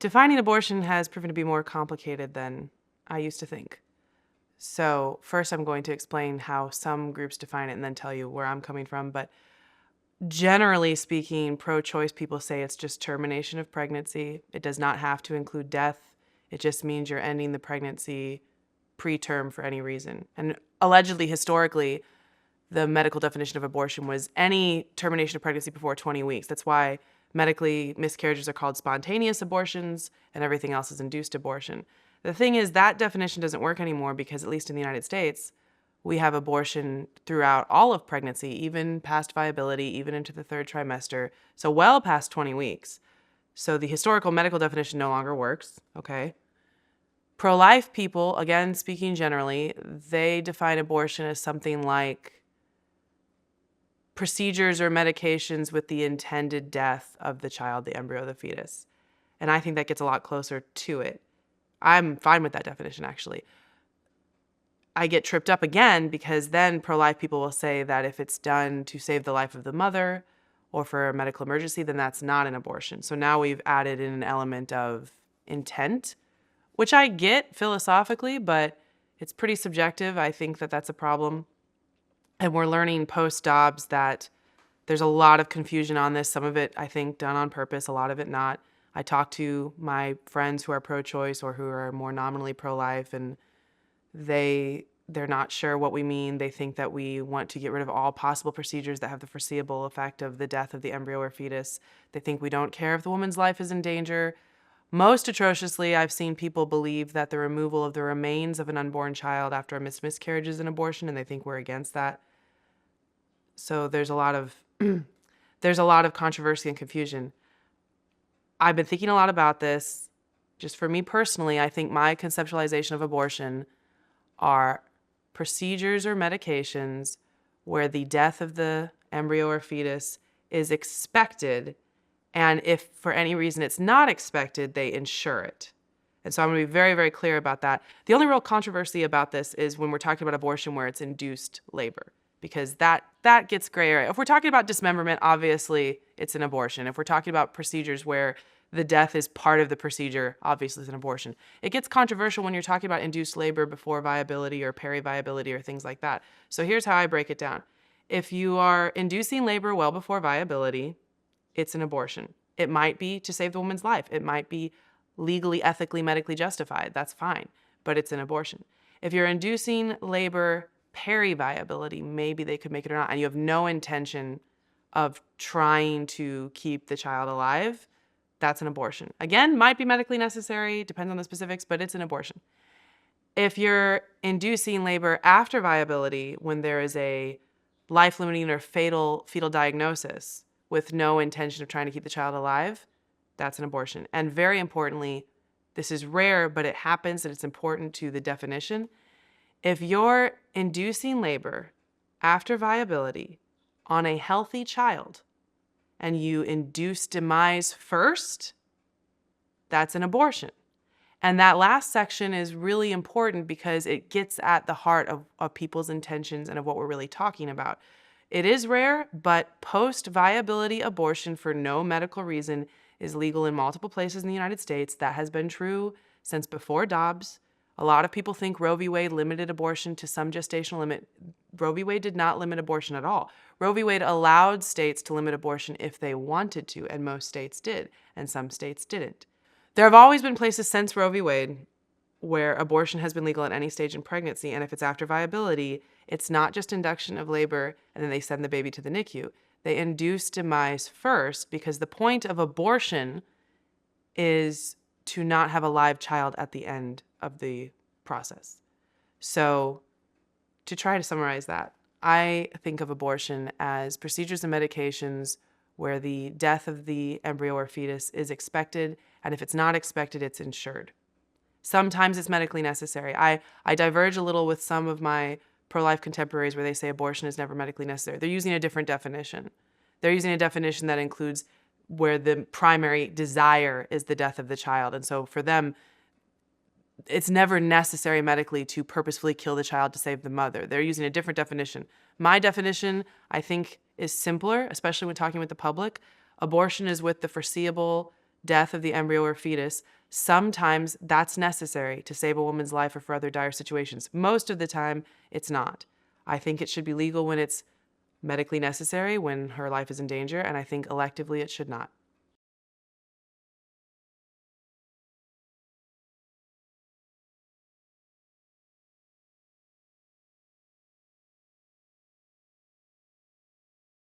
Defining abortion has proven to be more complicated than I used to think. So first I'm going to explain how some groups define it and then tell you where I'm coming from. But generally speaking, pro-choice people say it's just termination of pregnancy. It does not have to include death. It just means you're ending the pregnancy preterm for any reason. And allegedly, historically, the medical definition of abortion was any termination of pregnancy before 20 weeks. That's why medically miscarriages are called spontaneous abortions and everything else is induced abortion. The thing is that definition doesn't work anymore because, at least in the United States, we have abortion throughout all of pregnancy, even past viability, even into the third trimester, so well past 20 weeks. So the historical medical definition no longer works, okay? Pro-life people, again, speaking generally, they define abortion as something like procedures or medications with the intended death of the child, the embryo, the fetus. And I think that gets a lot closer to it. I'm fine with that definition, actually. I get tripped up again because then pro-life people will say that if it's done to save the life of the mother or for a medical emergency, then that's not an abortion. So now we've added in an element of intent, which I get philosophically, but it's pretty subjective. I think that that's a problem. And we're learning post-Dobbs that there's a lot of confusion on this. Some of it, I think, done on purpose, a lot of it not. I talk to my friends who are pro-choice or who are more nominally pro-life, and they're not sure what we mean. They think that we want to get rid of all possible procedures that have the foreseeable effect of the death of the embryo or fetus. They think we don't care if the woman's life is in danger. Most atrociously, I've seen people believe that the removal of the remains of an unborn child after a miscarriage is an abortion, and they think we're against that. So there's a lot of controversy and confusion. I've been thinking a lot about this. Just for me personally, I think my conceptualization of abortion are procedures or medications where the death of the embryo or fetus is expected, and if for any reason it's not expected, they insure it. And so I'm going to be very, very clear about that. The only real controversy about this is when we're talking about abortion where it's induced labor, because that gets gray area. If we're talking about dismemberment, obviously it's an abortion. If we're talking about procedures where the death is part of the procedure, obviously it's an abortion. It gets controversial when you're talking about induced labor before viability or peri-viability or things like that. So here's how I break it down. If you are inducing labor well before viability, it's an abortion. It might be to save the woman's life. It might be legally, ethically, medically justified. That's fine, but it's an abortion. If you're inducing labor peri-viability, maybe they could make it or not, and you have no intention of trying to keep the child alive, that's an abortion. Again, might be medically necessary, depends on the specifics, but it's an abortion. If you're inducing labor after viability, when there is a life-limiting or fatal fetal diagnosis with no intention of trying to keep the child alive, that's an abortion. And very importantly, this is rare, but it happens and it's important to the definition. If you're inducing labor after viability on a healthy child and you induce demise first, that's an abortion. And that last section is really important because it gets at the heart of people's intentions and of what we're really talking about. It is rare, but post-viability abortion for no medical reason is legal in multiple places in the United States. That has been true since before Dobbs. A lot of people think Roe v. Wade limited abortion to some gestational limit. Roe v. Wade did not limit abortion at all. Roe v. Wade allowed states to limit abortion if they wanted to, and most states did, and some states didn't. There have always been places since Roe v. Wade where abortion has been legal at any stage in pregnancy, and if it's after viability, it's not just induction of labor and then they send the baby to the NICU. They induce demise first because the point of abortion is to not have a live child at the end of the process. So to try to summarize that, I think of abortion as procedures and medications where the death of the embryo or fetus is expected, and if it's not expected, it's insured. Sometimes it's medically necessary. I diverge a little with some of my pro-life contemporaries where they say abortion is never medically necessary. They're using a different definition. They're using a definition that includes where the primary desire is the death of the child. And so for them, it's never necessary medically to purposefully kill the child to save the mother. They're using a different definition. My definition, I think, is simpler, especially when talking with the public. Abortion is with the foreseeable death of the embryo or fetus, sometimes that's necessary to save a woman's life or for other dire situations. Most of the time, it's not. I think it should be legal when it's medically necessary, when her life is in danger, and I think electively it should not.